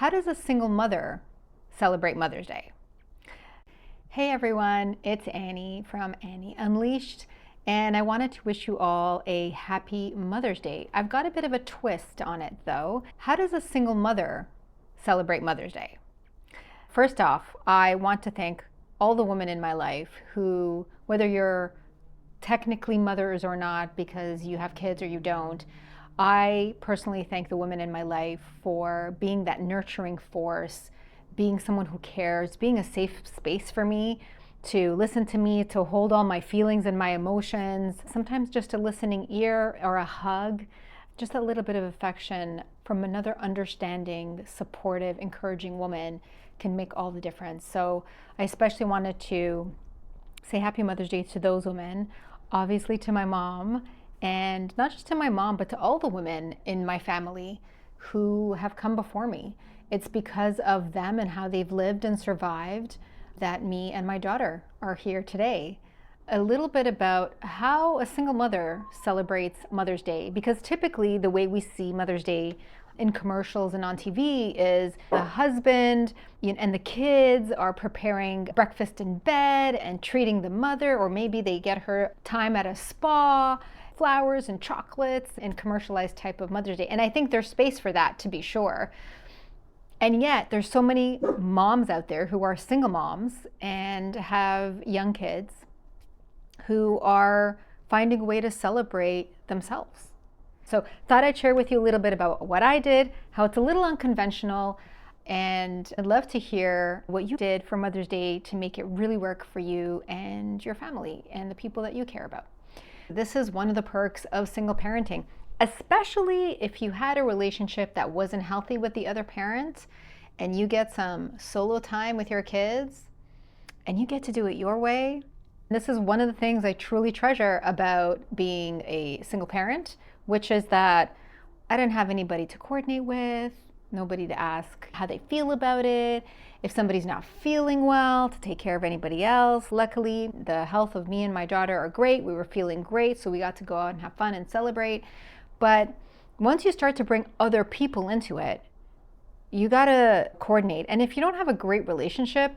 How does a single mother celebrate Mother's Day? Hey everyone, it's Annie from Annie Unleashed, and I wanted to wish you all a happy Mother's Day. I've got a bit of a twist on it though. How does a single mother celebrate Mother's Day? First off, I want to thank all the women in my life who, whether you're technically mothers or not because you have kids or you don't, I personally thank the women in my life for being that nurturing force, being someone who cares, being a safe space for me, to listen to me, to hold all my feelings and my emotions, sometimes just a listening ear or a hug, just a little bit of affection from another understanding, supportive, encouraging woman can make all the difference. So I especially wanted to say Happy Mother's Day to those women, obviously to my mom, and not just to my mom, but to all the women in my family who have come before me. It's because of them and how they've lived and survived that me and my daughter are here today. A little bit about how a single mother celebrates Mother's Day, because typically the way we see Mother's Day in commercials and on TV is the husband and the kids are preparing breakfast in bed and treating the mother, or maybe they get her time at a spa, flowers and chocolates and commercialized type of Mother's Day. And I think there's space for that, to be sure. And yet there's so many moms out there who are single moms and have young kids who are finding a way to celebrate themselves. So thought I'd share with you a little bit about what I did, how it's a little unconventional, and I'd love to hear what you did for Mother's Day to make it really work for you and your family and the people that you care about. This is one of the perks of single parenting, especially if you had a relationship that wasn't healthy with the other parent and you get some solo time with your kids and you get to do it your way. This is one of the things I truly treasure about being a single parent, which is that I didn't have anybody to coordinate with, nobody to ask how they feel about it. If somebody's not feeling well, to take care of anybody else. Luckily, the health of me and my daughter are great. We were feeling great, so we got to go out and have fun and celebrate. But once you start to bring other people into it, you gotta coordinate. And if you don't have a great relationship,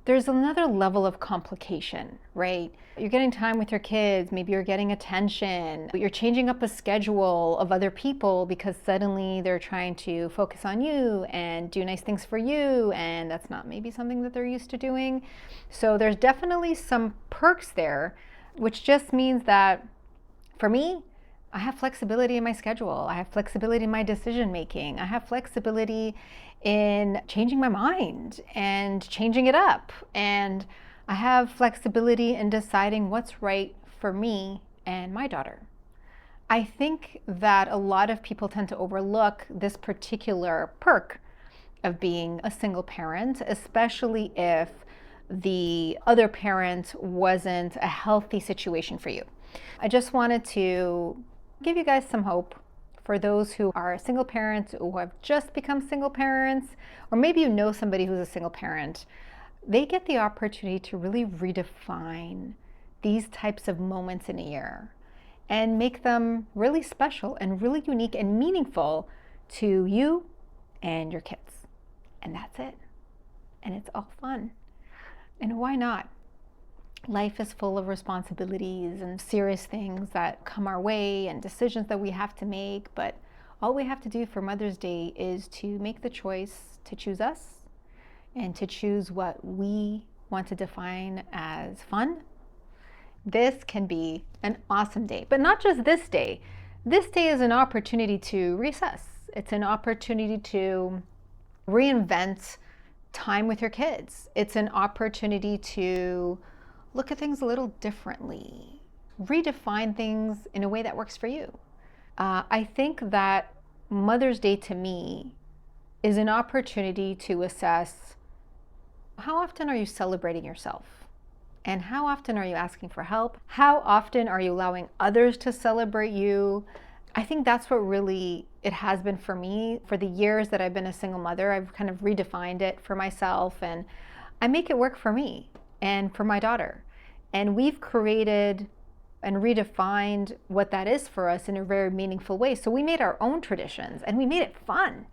there's another level of complication, right? You're getting time with your kids, maybe you're getting attention, you're changing up a schedule of other people because suddenly they're trying to focus on you and do nice things for you, and that's not maybe something that they're used to doing. So there's definitely some perks there, which just means that for me, I have flexibility in my schedule. I have flexibility in my decision making. I have flexibility in changing my mind and changing it up. And I have flexibility in deciding what's right for me and my daughter. I think that a lot of people tend to overlook this particular perk of being a single parent, especially if the other parent wasn't a healthy situation for you. I just wanted to give you guys some hope for those who are single parents, who have just become single parents, or maybe you know somebody who's a single parent. They get the opportunity to really redefine these types of moments in a year and make them really special and really unique and meaningful to you and your kids. And that's it. And it's all fun. And why not? Life is full of responsibilities and serious things that come our way and decisions that we have to make, but all we have to do for Mother's Day is to make the choice to choose us and to choose what we want to define as fun. This can be an awesome day, but not just this day. This day is an opportunity to reassess. It's an opportunity to reinvent time with your kids. It's an opportunity to look at things a little differently, redefine things in a way that works for you. I think that Mother's Day to me is an opportunity to assess how often are you celebrating yourself? And how often are you asking for help? How often are you allowing others to celebrate you? I think that's what really it has been for me. For the years that I've been a single mother, I've kind of redefined it for myself, and I make it work for me and for my daughter. And we've created and redefined what that is for us in a very meaningful way. So we made our own traditions and we made it fun.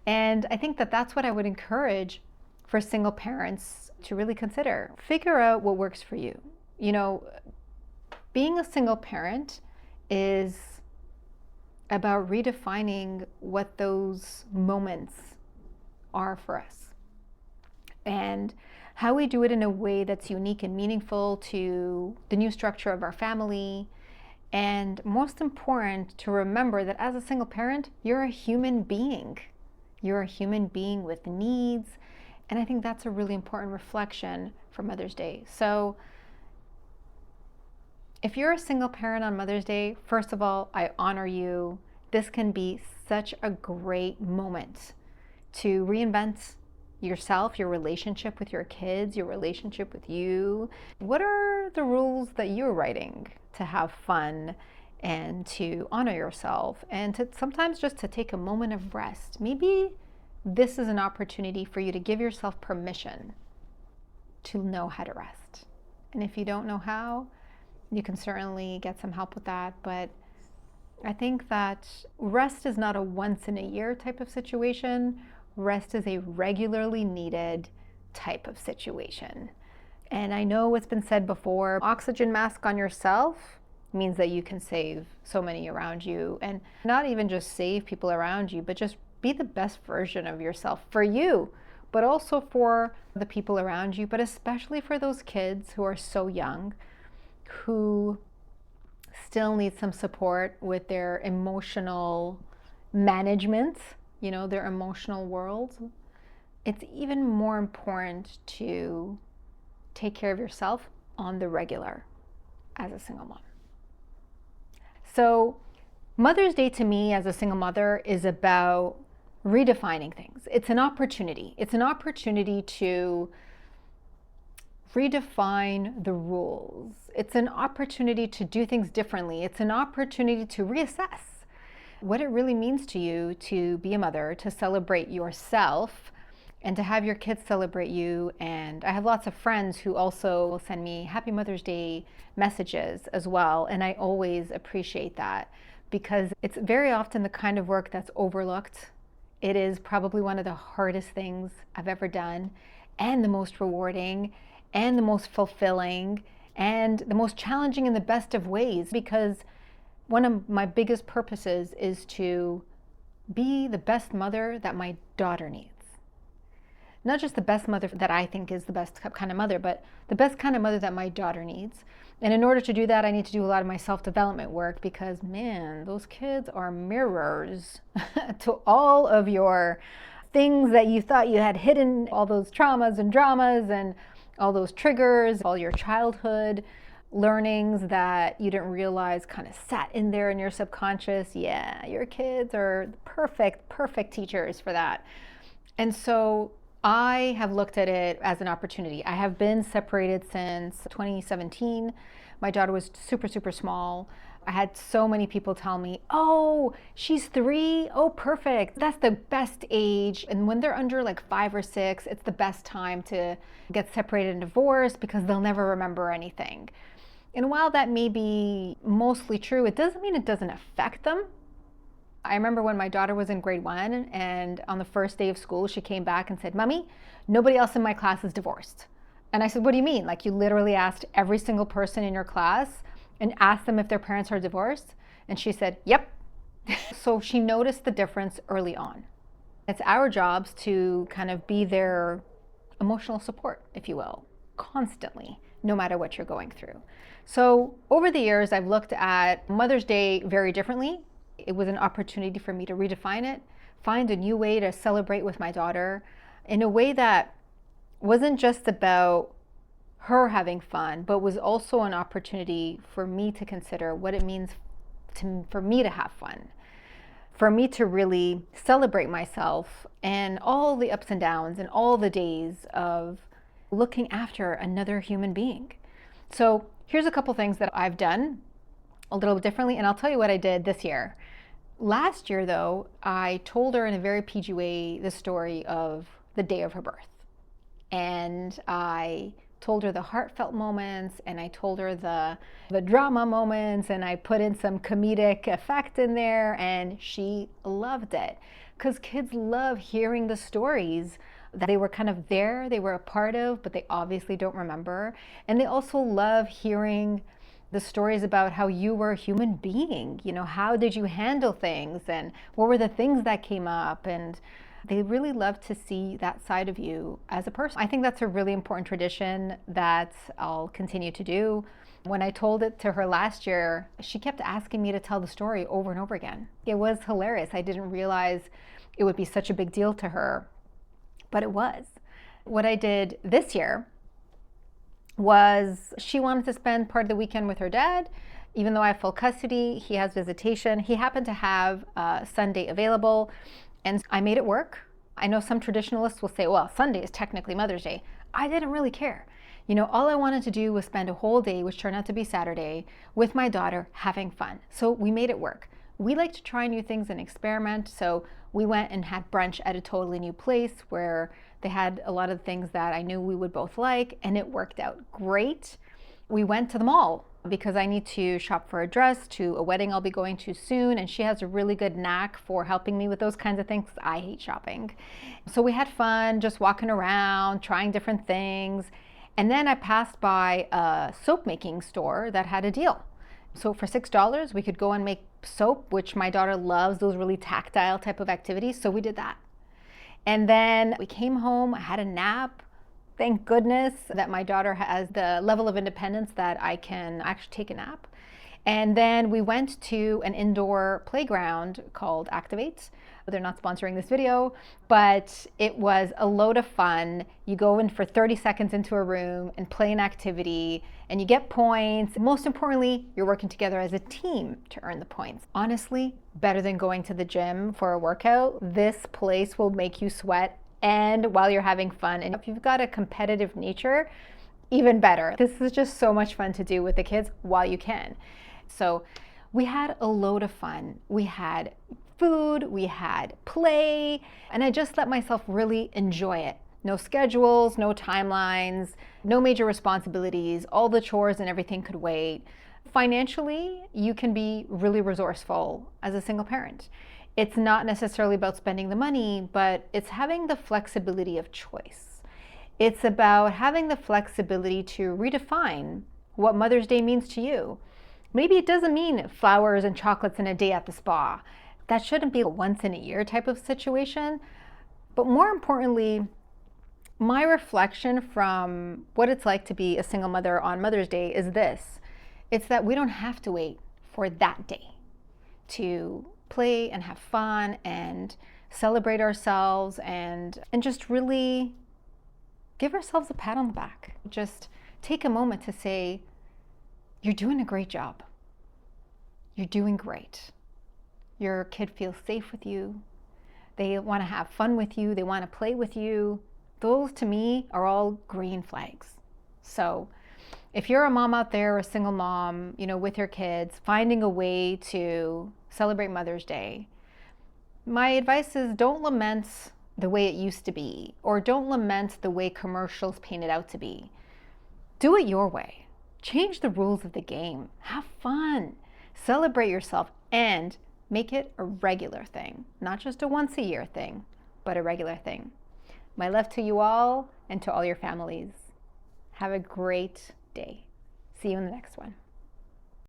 And I think that that's what I would encourage for single parents to really consider. Figure out what works for you. You know, being a single parent is about redefining what those moments are for us, and how we do it in a way that's unique and meaningful to the new structure of our family. And most important, to remember that as a single parent, you're a human being. You're a human being with needs. And I think that's a really important reflection for Mother's Day. So if you're a single parent on Mother's Day, first of all, I honor you. This can be such a great moment to reinvent yourself, your relationship with your kids, your relationship with you. What are the rules that you're writing to have fun and to honor yourself, and to sometimes just to take a moment of rest? Maybe this is an opportunity for you to give yourself permission to know how to rest. And if you don't know how, you can certainly get some help with that. But I think that rest is not a once in a year type of situation. Rest is a regularly needed type of situation. And I know it's been said before, oxygen mask on yourself means that you can save so many around you, and not even just save people around you, but just be the best version of yourself for you, but also for the people around you, but especially for those kids who are so young, who still need some support with their emotional management, you know, their emotional world. It's even more important to take care of yourself on the regular as a single mom. So Mother's Day to me as a single mother is about redefining things. It's an opportunity. It's an opportunity to redefine the rules. It's an opportunity to do things differently. It's an opportunity to reassess what it really means to you to be a mother, to celebrate yourself, and to have your kids celebrate you. And I have lots of friends who also will send me Happy Mother's Day messages as well. And I always appreciate that, because it's very often the kind of work that's overlooked. It is probably one of the hardest things I've ever done, and the most rewarding, and the most fulfilling, and the most challenging in the best of ways, because one of my biggest purposes is to be the best mother that my daughter needs. Not just the best mother that I think is the best kind of mother, but the best kind of mother that my daughter needs. And in order to do that, I need to do a lot of my self-development work, because man, those kids are mirrors to all of your things that you thought you had hidden, all those traumas and dramas and all those triggers, all your childhood learnings that you didn't realize kind of sat in there in your subconscious. Yeah, your kids are perfect teachers for that. And so I have looked at it as an opportunity. I have been separated since 2017. My daughter was super small. I had so many people tell me, oh, she's 3. Oh, perfect. That's the best age. And when they're under like 5 or 6, it's the best time to get separated and divorced, because they'll never remember anything. And while that may be mostly true, it doesn't mean it doesn't affect them. I remember when my daughter was in grade 1, and on the first day of school, she came back and said, Mommy, nobody else in my class is divorced. And I said, what do you mean? Like, you literally asked every single person in your class and asked them if their parents are divorced? And she said, yep. So she noticed the difference early on. It's our jobs to kind of be their emotional support, if you will, constantly, no matter what you're going through. So over the years, I've looked at Mother's Day very differently. It was an opportunity for me to redefine it, find a new way to celebrate with my daughter in a way that wasn't just about her having fun, but was also an opportunity for me to consider what it means for me to have fun, for me to really celebrate myself and all the ups and downs and all the days of looking after another human being. So here's a couple things that I've done a little bit differently, and I'll tell you what I did this year. Last year, though, I told her in a very PG way the story of the day of her birth. And I told her the heartfelt moments, and I told her the drama moments, and I put in some comedic effect in there, and she loved it. because kids love hearing the stories that they were kind of there, they were a part of, but they obviously don't remember. And they also love hearing the stories about how you were a human being. You know, how did you handle things and what were the things that came up? And they really love to see that side of you as a person. I think that's a really important tradition that I'll continue to do. When I told it to her last year, she kept asking me to tell the story over and over again. It was hilarious. I didn't realize it would be such a big deal to her, but it was. What I did this year was she wanted to spend part of the weekend with her dad. Even though I have full custody, he has visitation. He happened to have Sunday available, and I made it work. I know some traditionalists will say, well, Sunday is technically Mother's Day. I didn't really care. You know, all I wanted to do was spend a whole day, which turned out to be Saturday, with my daughter having fun. So we made it work. We like to try new things and experiment. So we went and had brunch at a totally new place where they had a lot of things that I knew we would both like, and it worked out great. We went to the mall because I need to shop for a dress to a wedding I'll be going to soon, and she has a really good knack for helping me with those kinds of things. I hate shopping. So we had fun just walking around, trying different things. And then I passed by a soap making store that had a deal. So for $6, we could go and make soap, which my daughter loves, those really tactile type of activities. So we did that. And then we came home, I had a nap. Thank goodness that my daughter has the level of independence that I can actually take a nap. And then we went to an indoor playground called Activate. They're not sponsoring this video, but it was a load of fun. You go in for 30 seconds into a room and play an activity, and you get points. Most importantly, you're working together as a team to earn the points. Honestly, better than going to the gym for a workout. This place will make you sweat and while you're having fun. And if you've got a competitive nature, even better. This is just so much fun to do with the kids while you can. So we had a load of fun. We had food, we had play, and I just let myself really enjoy it. No schedules, no timelines, no major responsibilities, all the chores and everything could wait. Financially, you can be really resourceful as a single parent. It's not necessarily about spending the money, but it's having the flexibility of choice. It's about having the flexibility to redefine what Mother's Day means to you. Maybe it doesn't mean flowers and chocolates and a day at the spa. That shouldn't be a once in a year type of situation. But more importantly, my reflection from what it's like to be a single mother on Mother's Day is this. It's that we don't have to wait for that day to play and have fun and celebrate ourselves and just really give ourselves a pat on the back. Just take a moment to say, you're doing a great job. You're doing great. Your kid feels safe with you. They want to have fun with you. They want to play with you. Those to me are all green flags. So if you're a mom out there, a single mom, with your kids, finding a way to celebrate Mother's Day, my advice is don't lament the way it used to be, or don't lament the way commercials paint it out to be. Do it your way. Change the rules of the game. Have fun. Celebrate yourself and make it a regular thing, not just a once a year thing, but a regular thing. My love to you all and to all your families. Have a great day. See you in the next one.